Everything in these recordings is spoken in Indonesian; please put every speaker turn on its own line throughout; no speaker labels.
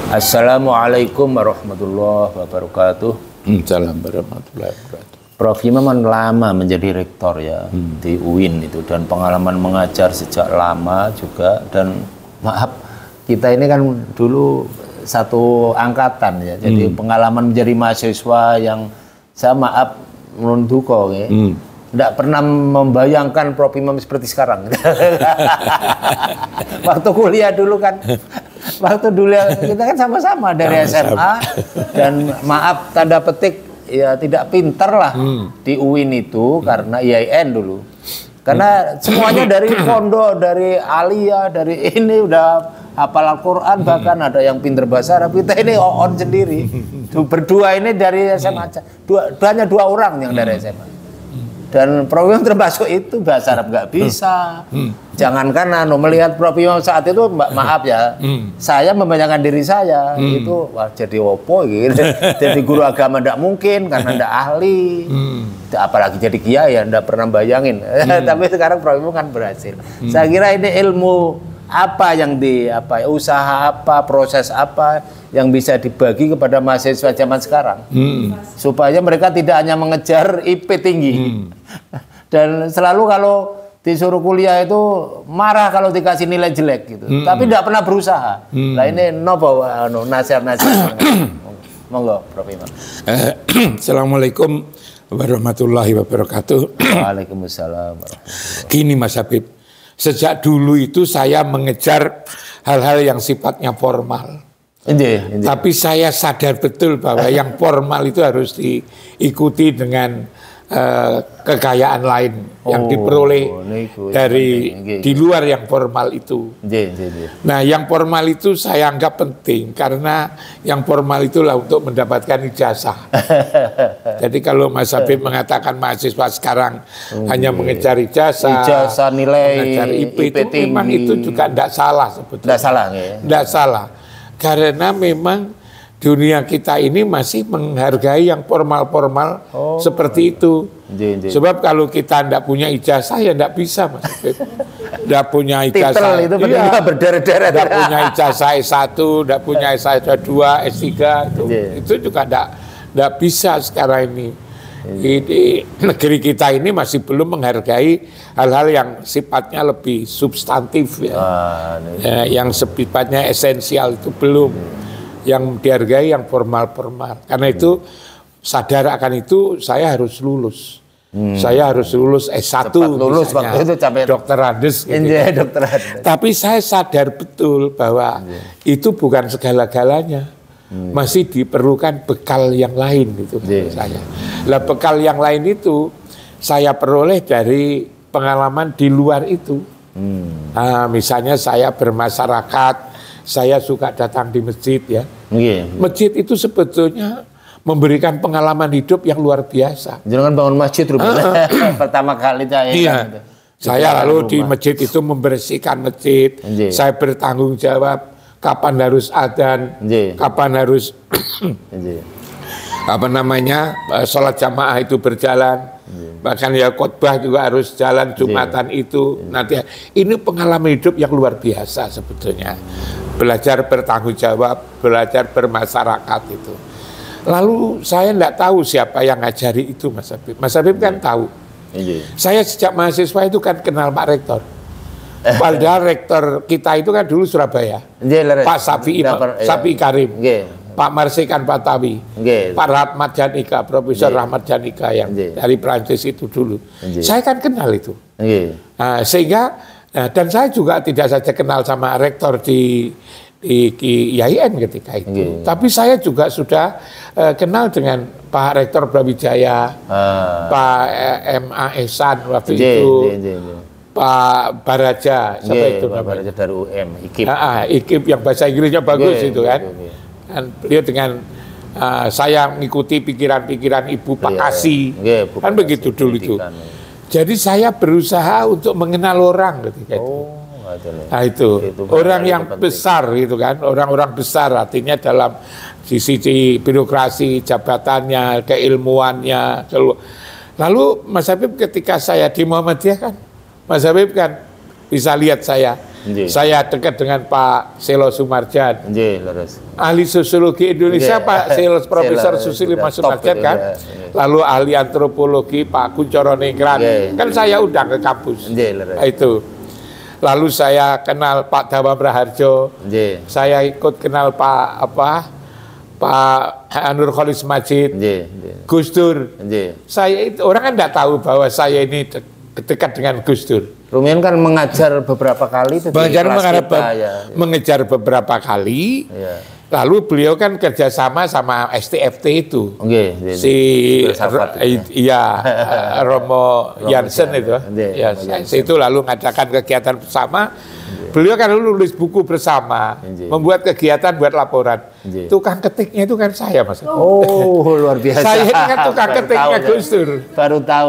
Assalamualaikum warahmatullahi wabarakatuh.
Assalamualaikum warahmatullahi wabarakatuh.
Prof. Imam lama menjadi rektor ya di UIN itu, dan pengalaman mengajar sejak lama juga. Dan maaf, kita ini kan dulu satu angkatan ya, jadi pengalaman menjadi mahasiswa yang saya maaf menunduko ya. Tidak pernah membayangkan Prof. Imam seperti sekarang. Waktu kuliah dulu kan, waktu dulu kita kan sama-sama dari SMA, dan maaf tanda petik ya tidak pinter lah di UIN itu karena IAIN dulu. Karena semuanya dari pondok, dari alia, dari ini udah hafal Al-Quran, bahkan ada yang pinter bahasa Arab. Kita ini on sendiri. Berdua ini dari SMA aja. Hanya 2 orang yang dari SMA. Dan Prof. Imam termasuk itu, bahasa Arab nggak bisa. Jangankan melihat Prof. Imam saat itu, maaf ya, saya membayangkan diri saya itu wah, jadi opo gitu. Jadi guru agama nggak mungkin karena nggak ahli. Apalagi jadi kiai ya nggak pernah bayangin. Tapi sekarang Prof. Imam kan berhasil. Saya kira ini ilmu apa yang usaha apa, proses apa yang bisa dibagi kepada mahasiswa zaman sekarang, supaya mereka tidak hanya mengejar IP tinggi dan selalu kalau disuruh kuliah itu marah kalau dikasih nilai jelek gitu, tapi tidak pernah berusaha. Nah ini nopo nasihat-nasihat. Monggo Prof. Imam.
Assalamualaikum warahmatullahi wabarakatuh.
Waalaikumsalam warahmatullahi.
Gini Mas Habib, sejak dulu itu saya mengejar hal-hal yang sifatnya formal. Tapi saya sadar betul bahwa yang formal itu harus diikuti dengan kekayaan lain yang diperoleh dari di luar yang formal itu. Nah, yang formal itu saya anggap penting karena yang formal itulah untuk mendapatkan ijazah. Jadi kalau Mas Habib mengatakan mahasiswa sekarang hanya mengejar ijazah nilai, mengejar IP itu memang itu juga tidak salah sebetulnya.
Tidak salah ya?
Tidak salah. Karena memang dunia kita ini masih menghargai yang formal-formal seperti itu. Sebab kalau kita tidak punya ijazah ya tidak bisa Mas. Tidak punya ijazah
itu berderet-deret.
Tidak punya ijazah S1, tidak punya S2, S3 itu juga tidak bisa sekarang ini. Di negeri kita ini masih belum menghargai hal-hal yang sifatnya lebih substantif yang sifatnya esensial itu belum. Yang dihargai yang formal-formal. Karena itu sadar akan itu saya harus lulus. Saya harus lulus S1
lulus waktu itu
Dokter Andes gitu. Tapi saya sadar betul bahwa itu bukan segala-galanya. Masih diperlukan bekal yang lain gitu saya. Lah bekal yang lain itu saya peroleh dari pengalaman di luar itu. Nah, misalnya saya bermasyarakat, saya suka datang di masjid ya. Masjid itu sebetulnya memberikan pengalaman hidup yang luar biasa.
Jangan bangun masjid pertama kali saya.
Saya lalu di masjid itu membersihkan masjid. Saya bertanggung jawab kapan harus adzan, kapan harus sholat jamaah itu berjalan. Bahkan ya khotbah juga harus jalan Jumatan itu. Nanti ini pengalaman hidup yang luar biasa sebetulnya. Belajar bertanggung jawab, belajar bermasyarakat itu. Lalu saya tidak tahu siapa yang ngajari itu Mas Habib. Mas Habib kan tahu. Saya sejak mahasiswa itu kan kenal Pak Rektor. Padahal rektor kita itu kan dulu Surabaya, Pak Safi Karim, Pak Marsikan Patawi, Pak Rahmat Janika, Profesor Rahmat Janika yang dari Prancis itu dulu. Saya kan kenal itu. Nah, sehingga dan saya juga tidak saja kenal sama rektor di IAIN ketika itu, tapi saya juga sudah kenal dengan Pak Rektor Brawijaya, Pak M.A. Ehsan waktu itu. Pak Baraja, siapa itu namanya?
Baraja dari UM, IKIP.
IKIP yang bahasa Inggrisnya bagus itu kan. Dan beliau dengan saya mengikuti pikiran-pikiran Ibu Pak Kasi, kan begitu dulu itu. Jadi saya berusaha untuk mengenal orang ketika itu. Nah itu orang yang besar gitu kan, orang-orang besar artinya dalam sisi birokrasi, jabatannya, keilmuannya. Lalu Mas Habib ketika saya di Muhammadiyah kan, Mas Habib kan bisa lihat saya.
Nggih.
Saya dekat dengan Pak Selo Sumarjan.
Nggih, leres.
Ahli sosiologi Indonesia
Nggih.
Pak Selo Profesor
Selo,
Susilo
sudah
Mas
top
Sumarjan
itu,
kan.
ya.
Lalu ahli antropologi Pak Kuncoro Ningrat.
Nggih.
Kan saya undang ke kampus.
Nggih, leres.
Itu. Lalu saya kenal Pak Dawam Raharjo.
Nggih.
Saya ikut kenal Pak Nur Kholis Majid.
Nggih.
Gus Dur.
Nggih.
Saya itu orang kan tidak tahu bahwa saya ini dekat dengan Gus Dur.
Rumian kan mengajar beberapa kali itu di kelas kita, ya.
Mengejar beberapa kali.
Ya.
Lalu beliau kan kerjasama sama STFT itu.
Nggih,
Si
Filsafat,
Romo Jansen itu.
Nggih,
Ya,
Romo Jansen.
itu lalu mengadakan kegiatan bersama. Beliau kan nulis buku bersama,
Nggih.
membuat kegiatan buat laporan.
Nggih.
Tukang ketiknya itu kan saya, Mas.
Oh, luar biasa.
Saya ini kan tukang
Baru
ketiknya
tahu,
Gus Dur.
Baru tahu.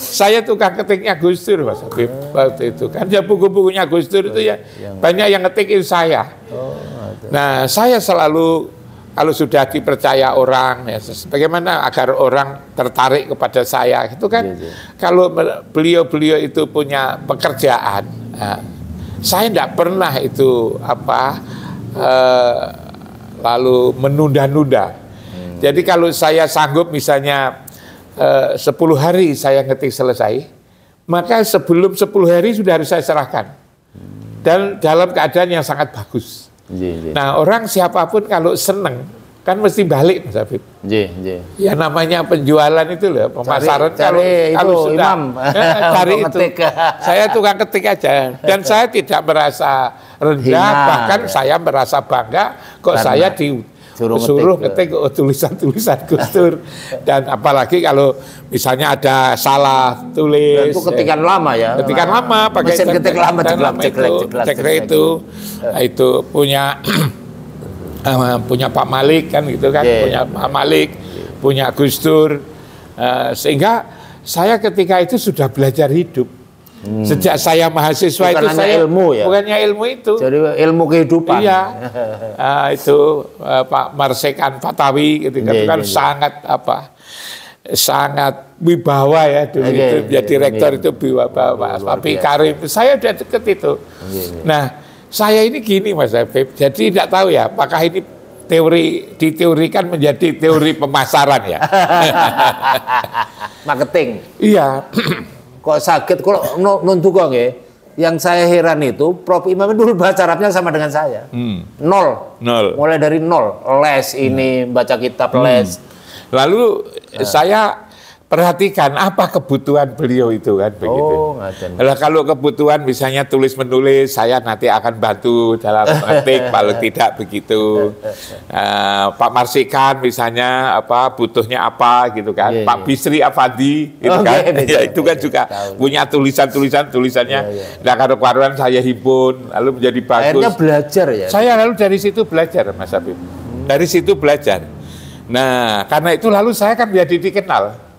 Saya tukang ketiknya Gus Dur, Mas Habib, waktu itu. Kan ya buku-bukunya Gus Dur itu ya banyak yang ngetikin saya. Nah, saya selalu kalau sudah dipercaya orang, ya, bagaimana agar orang tertarik kepada saya, itu kan kalau beliau-beliau itu punya pekerjaan, nah, saya tidak pernah itu lalu menunda-nunda. Jadi kalau saya sanggup misalnya 10 hari saya ngetik selesai, maka sebelum 10 hari sudah harus saya serahkan. Dan dalam keadaan yang sangat bagus. Nah, orang siapapun kalau seneng kan mesti balik, Mas Habib. Ya namanya penjualan itu loh, pemasaran kalau sudah cari itu. Saya tukang ketik aja dan saya tidak merasa rendah, bahkan saya merasa bangga kok saya disuruh ngetik tulisan-tulisan Gus Dur. Dan apalagi kalau misalnya ada salah tulis.
Dan itu ketikan lama ya.
Ketikan lama pakai
mesin ketik lama ceklek
itu. Nah, itu punya punya Pak Malik kan gitu kan, punya Pak Malik, punya Gus Dur. Sehingga saya ketika itu sudah belajar hidup. Sejak saya mahasiswa
bukan
itu saya
ilmu ya.
Bukannya ilmu itu.
Jadi ilmu kehidupan.
Iya. Itu Pak Marsekan Fatawi gitu kan, kan sangat wibawa ya dulu itu jadi rektor itu wibawa. Tapi Karim saya udah deket itu. Nah, saya ini gini Mas Habib. Jadi tidak tahu ya apakah ini diteorikan menjadi teori pemasaran ya.
Marketing.
Iya.
Kok sakit kalau nuntuk kok nggih. Yang saya heran itu Prof Imam dulu bahasa Arabnya sama dengan saya. Nol. Mulai dari nol. Les ini baca kitab les.
Lalu saya perhatikan apa kebutuhan beliau itu kan begitu. Nah, kalau kebutuhan misalnya tulis menulis, saya nanti akan bantu dalam ngetik, kalau tidak begitu. Pak Marsikan misalnya butuhnya apa gitu kan. Pak Bisri Afandi gitu kan. Ya, itu kan juga punya tulisannya. Nah, kalau karuan saya himpun lalu menjadi bagus.
Akhirnya belajar ya.
Saya lalu dari situ belajar Mas Habib. Dari situ belajar. Nah, karena itu lalu saya kan menjadi dikenal.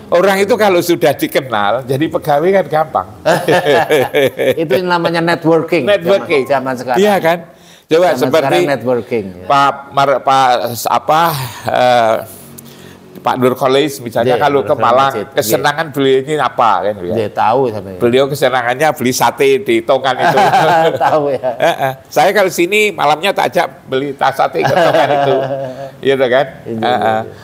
Orang itu kalau sudah dikenal, jadi pegawai kan gampang.
Itu yang namanya networking. Zaman sekarang.
Iya kan? Coba
zaman
seperti
networking.
Pak Nur Kholis misalnya kalau ke Malang, kesenangan beliau ini apa kan?
Tahu sampai.
Beliau kesenangannya beli sate di Tongan itu.
Tahu ya.
Saya kalau sini malamnya tak ajak beli sate ke Tongan itu. Gitu kan?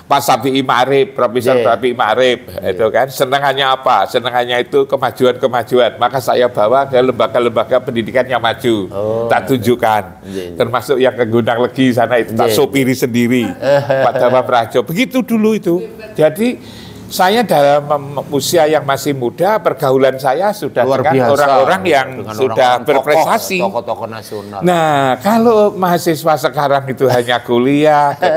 Pak Sabi'i Ma'arif, Profesor Sabi'i Ma'arif, itu kan senangannya apa? Senangannya itu kemajuan. Maka saya bawa ke lembaga-lembaga pendidikan yang maju. Tak tunjukkan. Termasuk yang ke Gondang Legi sana itu tak sopiri sendiri. Pak Dawam Raharjo. Begitu dulu itu. Jadi saya dalam usia yang masih muda, pergaulan saya sudah dengan orang-orang yang sudah berprestasi.
Tokoh-tokoh nasional.
Nah, kalau mahasiswa sekarang itu hanya kuliah, ke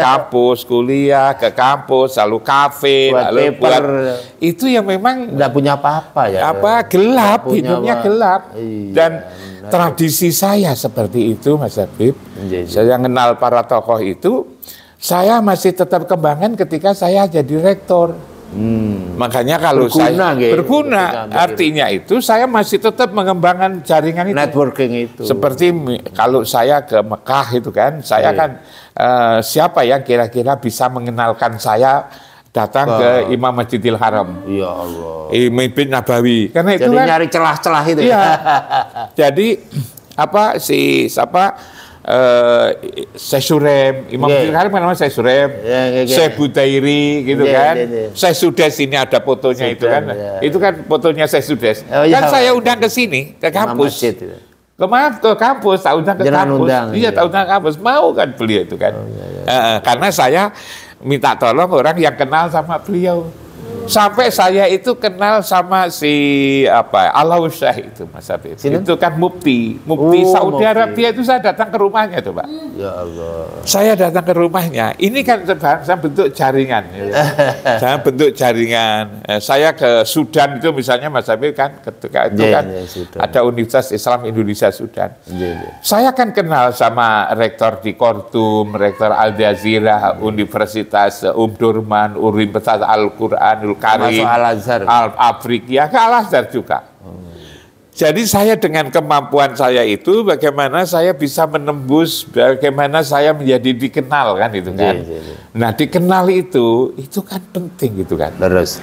kampus, lalu kafe, lalu buat itu yang memang
tidak punya apa-apa ya.
Gelap, hidupnya gelap. Dan tradisi saya seperti itu, Mas Habib. Saya kenal para tokoh itu, saya masih tetap kembangkan ketika saya jadi rektor. Makanya kalau berguna, artinya itu saya masih tetap mengembangkan jaringan itu.
Networking itu.
Seperti kalau saya ke Mekah itu kan, saya kan siapa yang kira-kira bisa mengenalkan saya datang ke Imam Masjidil Haram.
Ya Allah.
Mimpin Nabawi. Karena itu
Jadi
kan
nyari celah-celah itu.
iya. Jadi apa si siapa Syekh Surem, Imam Masjidil Haram kan namanya Syekh Surem, Syekh Budairi gitu kan. Syekh Sudes ini ada fotonya itu kan. Itu kan fotonya Syekh Sudes. Kan saya undang ke sini, ke kampus. Ke kampus, tak undang ke kampus. Iya, tak undang ke kampus. Mau kan beliau itu kan. Karena saya minta tolong orang yang kenal sama beliau. Sampai saya itu kenal sama si Al-Syekh itu Mas Habib. Itu kan mufti Saudi Arabia itu saya datang ke rumahnya tuh Pak.
Ya Allah.
Saya datang ke rumahnya. Ini kan saya bentuk jaringan. Saya bentuk jaringan. Saya ke Sudan itu misalnya Mas Habib kan ketika itu kan ada Universitas Islam Indonesia Sudan. Saya kan kenal sama rektor di Khartoum, rektor Al Jazeera, Universitas Durman, Universitas Al-Qur'anul Karim, Al-Afrika, ke Al-Azhar juga. Jadi saya dengan kemampuan saya itu, bagaimana saya bisa menembus, bagaimana saya menjadi dikenal kan itu kan. Nah dikenal itu kan penting gitu kan. Terus.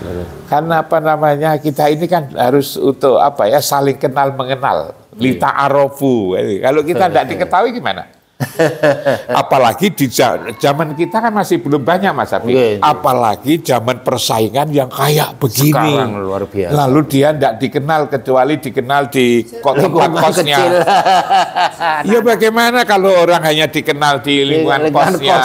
Karena apa namanya kita ini kan harus untuk apa ya saling kenal mengenal. Lita arofu. Kalau kita tidak diketahui gimana? Apalagi di zaman kita kan masih belum banyak Mas Habib. Apalagi zaman persaingan yang kayak begini.
Sekarang luar biasa.
Lalu dia tidak dikenal kecuali dikenal di tempat kosnya. Ya bagaimana kalau orang hanya dikenal di lingkungan kosnya?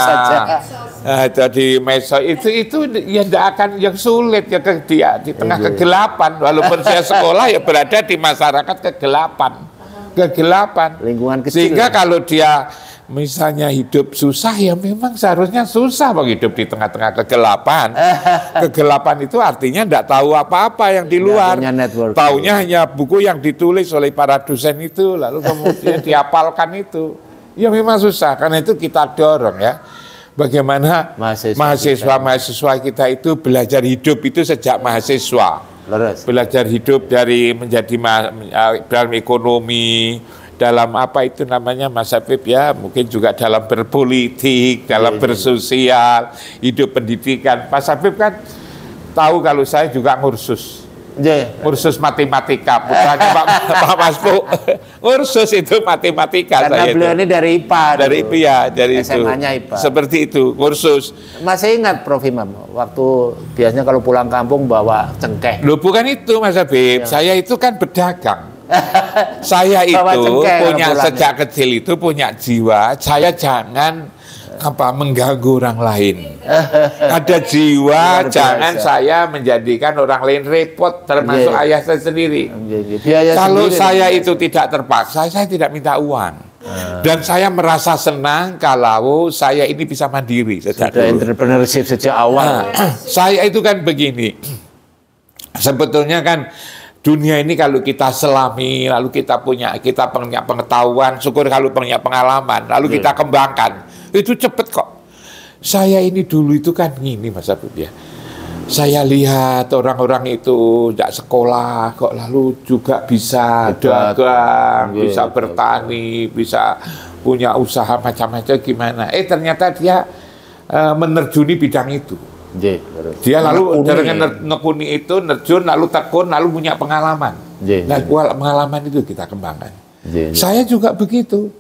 Di meso itu ya tidak akan yang sulit ya dia di tengah kegelapan. Walaupun saya sekolah ya berada di masyarakat kegelapan.
Lingkungan kecil.
Sehingga kalau dia misalnya hidup susah ya memang seharusnya susah bang hidup di tengah-tengah kegelapan. Kegelapan itu artinya tidak tahu apa-apa yang di luar. Taunya hanya buku yang ditulis oleh para dosen itu lalu kemudian dihafalkan itu. Ya memang susah karena itu kita dorong ya. Bagaimana mahasiswa kita itu belajar hidup itu sejak mahasiswa. Belajar hidup dari menjadi dalam ekonomi, dalam apa itu namanya Mas Habib ya, mungkin juga dalam berpolitik, dalam bersosial, hidup pendidikan. Mas Habib kan tahu kalau saya juga ngursus matematika, putranya Pak Maspu, ngursus itu matematika.
Karena beliau ini dari IPA.
Dari IPA, dari
SMA-nya
itu.
IPA.
Seperti itu, ngursus.
Masih ingat Prof Imam, waktu biasanya kalau pulang kampung bawa cengkeh.
Loh bukan itu Mas Habib, saya itu kan berdagang. Saya itu punya sejak kecil itu punya jiwa, saya jangan mengganggu orang lain. Ada jiwa, jangan saya menjadikan orang lain repot, termasuk ayah saya sendiri. Kalau saya itu tidak terpaksa, saya tidak minta uang. Dan saya merasa senang kalau saya ini bisa mandiri sejak dulu.
Entrepreneurship sejak awal.
Saya itu kan begini, sebetulnya kan dunia ini kalau kita selami, lalu kita punya pengetahuan, syukur kalau punya pengalaman, lalu kita kembangkan, itu cepet kok. Saya ini dulu itu kan gini Mas Habib ya. Saya lihat orang-orang itu tidak sekolah, kok lalu juga bisa dagang, bisa bertani, bisa punya usaha macam-macam gimana. Ternyata dia menerjuni bidang itu. Dia lalu dengan nekuni itu, nerjun, lalu tekun, lalu punya pengalaman. Nah, pengalaman itu kita kembangkan. Saya juga begitu.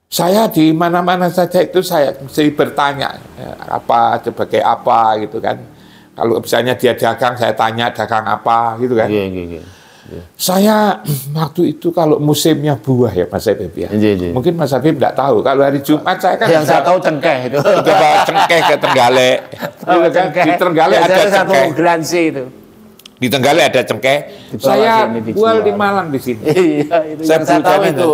Saya di mana-mana saja itu saya mesti bertanya sebagai apa gitu kan. Kalau misalnya dia dagang, saya tanya dagang apa gitu kan. Saya waktu itu kalau musimnya buah ya Mas Habib ya. Mungkin Mas Habib tidak tahu. Kalau hari Jumat saya kan
yang saya tahu cengkeh itu.
Kita bawa cengkeh ke Trenggalek. Di Trenggalek ada cengkeh.
Itu.
Di Trenggalek ada cengkeh. Saya jual di Malang di sini.
Saya tahu itu.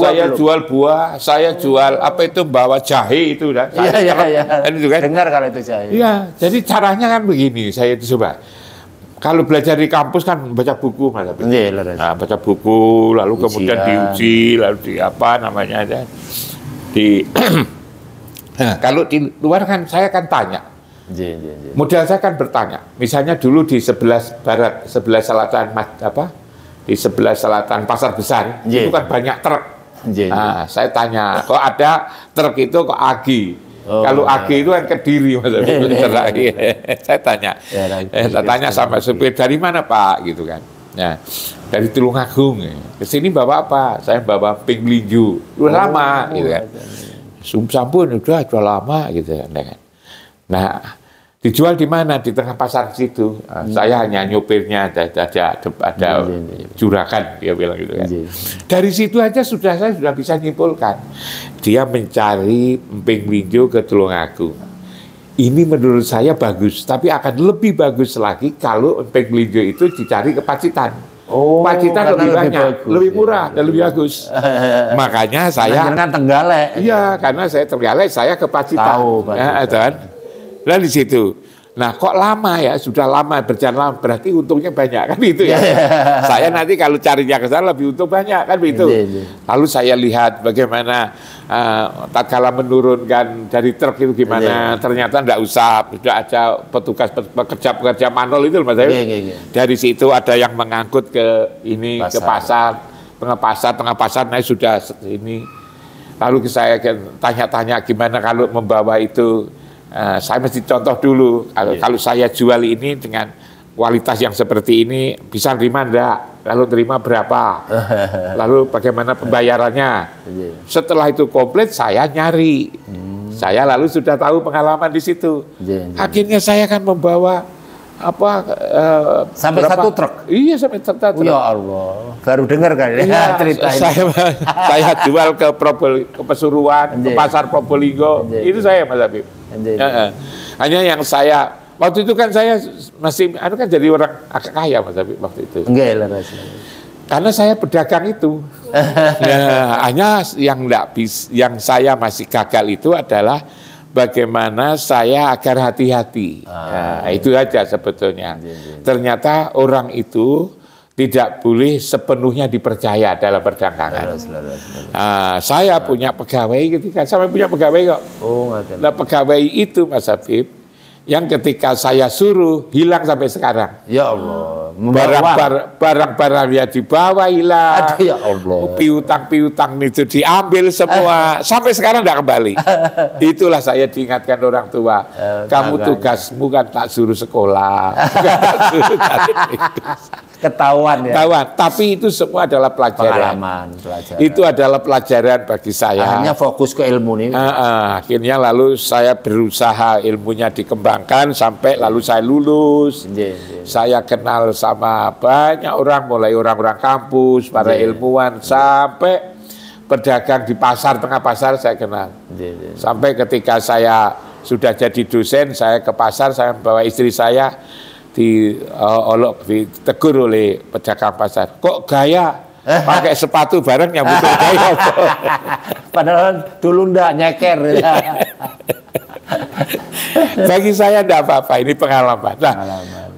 Saya jual buah, saya jual apa itu bawa jahe itu kan. Itu kan.
Dengar kalau itu jahe.
Iya, jadi caranya kan begini. Saya itu coba. Kalau belajar di kampus kan baca buku Mas Habib. Nah, baca buku lalu kemudian diuji, lalu di apa namanya ada di nah, kalau di luar kan saya kan tanya. Modal saya kan bertanya. Misalnya dulu di sebelah barat, sebelah selatan di sebelah selatan Pasar Besar itu kan banyak truk. Nah, saya tanya, kok ada truk itu kok Agi. Kalau AG itu kan Kediri, Mas Habib. Saya tanya, saya tanya sama supir, dari mana Pak, gitu kan. Nah, dari Tulungagung. Ke sini bawa apa? Saya bawa pink melinju. Udah lama, gitu kan. Sampun, udah lama, gitu kan. Nah, dijual di mana? Di tengah pasar situ. Saya hanya nyopirnya, ada juragan, dia bilang gitu kan. Dari situ aja saya sudah bisa nyimpulkan. Dia mencari emping melinjo ke Tulungagung. Ini menurut saya bagus, tapi akan lebih bagus lagi kalau emping melinjo itu dicari ke Pacitan. Pacitan lebih banyak, lebih murah dan lebih bagus. Makanya saya
Tenggalek.
Iya, karena saya Tenggalek, saya ke Pacitan. Dan di situ. Nah, kok lama ya? Sudah lama berjalan lama, berarti untungnya banyak kan itu ya. Saya nanti kalau carinya ke sana lebih untung banyak kan itu. Lalu saya lihat bagaimana tatkala menurunkan dari truk itu gimana. Ternyata enggak usah, sudah ada petugas pekerja manual itu Mas. Dari situ ada yang mengangkut ke ini ke pasar, tengah pasar naik sudah ini. Lalu saya tanya-tanya gimana kalau membawa itu. Saya mesti contoh dulu, kalau saya jual ini dengan kualitas yang seperti ini, bisa terima enggak? Lalu terima berapa? Lalu bagaimana pembayarannya? Setelah itu komplit, saya nyari. Saya lalu sudah tahu pengalaman di situ. Akhirnya saya akan membawa
sampai berapa? 1 truk?
Iya, sampai 1 truk.
Ya Allah, baru dengar kan ya cerita ini.
Saya jual ke Pesuruan, ke pasar Probolinggo. Itu saya Mas Habib. Hanya yang saya waktu itu kan saya masih kan jadi orang agak kaya Mas Habib waktu itu. Karena saya pedagang itu. Hanya yang saya masih gagal itu adalah bagaimana saya agar hati-hati. Itu aja sebetulnya. Ternyata orang itu tidak boleh sepenuhnya dipercaya dalam perdagangan. Saya punya pegawai ketika saya punya pegawai kok. Nah, pegawai itu Mas Habib yang ketika saya suruh hilang sampai sekarang.
Ya Allah.
Barang-barang yang dibawa hilang.
Ya Allah.
Piutang itu diambil semua. Sampai sekarang tidak kembali. Itulah saya diingatkan orang tua. Kamu tugasmu kan tak suruh sekolah. Tak suruh
ketahuan ya.
Ketahuan. Tapi itu semua adalah pelajaran.
Pelajaran.
Itu adalah pelajaran bagi saya.
Hanya fokus ke ilmu ini.
Akhirnya lalu saya berusaha ilmunya dikembangkan sampai lalu saya lulus. Saya kenal sama banyak orang, mulai orang-orang kampus, para ilmuwan, sampai pedagang di pasar, tengah pasar saya kenal. Sampai ketika saya sudah jadi dosen, saya ke pasar, saya membawa istri saya ditegur oleh pedagang pasar. Kok gaya pakai sepatu bareng yang butuh gaya?
Padahal dulu ndak nyeker.
Bagi saya tidak apa-apa, ini pengalaman.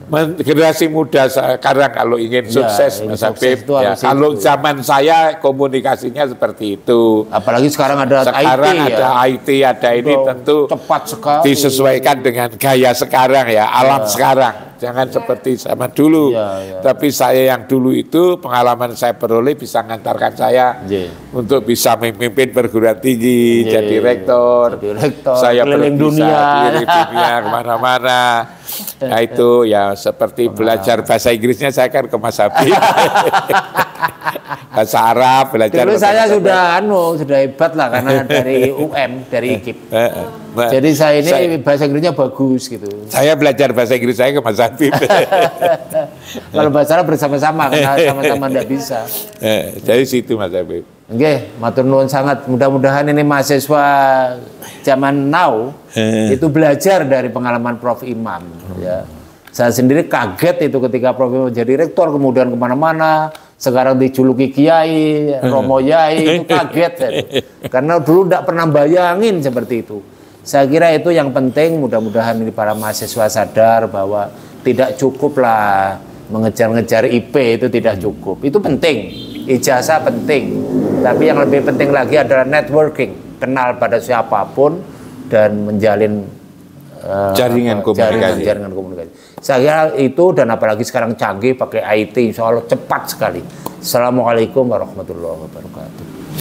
Nah, generasi muda sekarang kalau ingin sukses, Mas Habib, kalau zaman saya komunikasinya seperti itu.
Apalagi sekarang ada
IT, ada ini tentu
cepat sekali.
Disesuaikan dengan gaya sekarang ya, alam sekarang. Jangan seperti zaman dulu. Tapi saya yang dulu itu pengalaman saya peroleh bisa mengantarkan saya untuk bisa memimpin perguruan tinggi, jadi rektor. Saya keliling dunia kemana-mana. Nah itu ya seperti belajar bahasa Inggrisnya saya kan ke Mas Habib. Bahasa Arab belajar.
Dulu saya sudah hebat lah karena dari dari IKIP. Jadi saya ini bahasa Inggrisnya bagus gitu.
Saya belajar bahasa Inggris saya ke Mas Habib.
Kalau bahasa Arab bersama-sama karena sama-sama tidak bisa.
Dari situ Mas Habib.
Oke, matur nuwun sangat. Mudah-mudahan ini mahasiswa zaman now itu belajar dari pengalaman Prof. Imam. Ya. Saya sendiri kaget itu ketika Prof. Imam jadi rektor, kemudian kemana-mana. Sekarang dijuluki Kiai, Romo Yai, itu kaget. Karena dulu tidak pernah bayangin seperti itu. Saya kira itu yang penting, mudah-mudahan ini para mahasiswa sadar bahwa tidak cukuplah mengejar-ngejar IP, itu tidak cukup. Itu penting, ijazah penting. Tapi yang lebih penting lagi adalah networking, kenal pada siapapun dan menjalin
jaringan komunikasi.
Saya kira itu, dan apalagi sekarang canggih pakai IT, insya Allah cepat sekali. Assalamualaikum warahmatullahi wabarakatuh.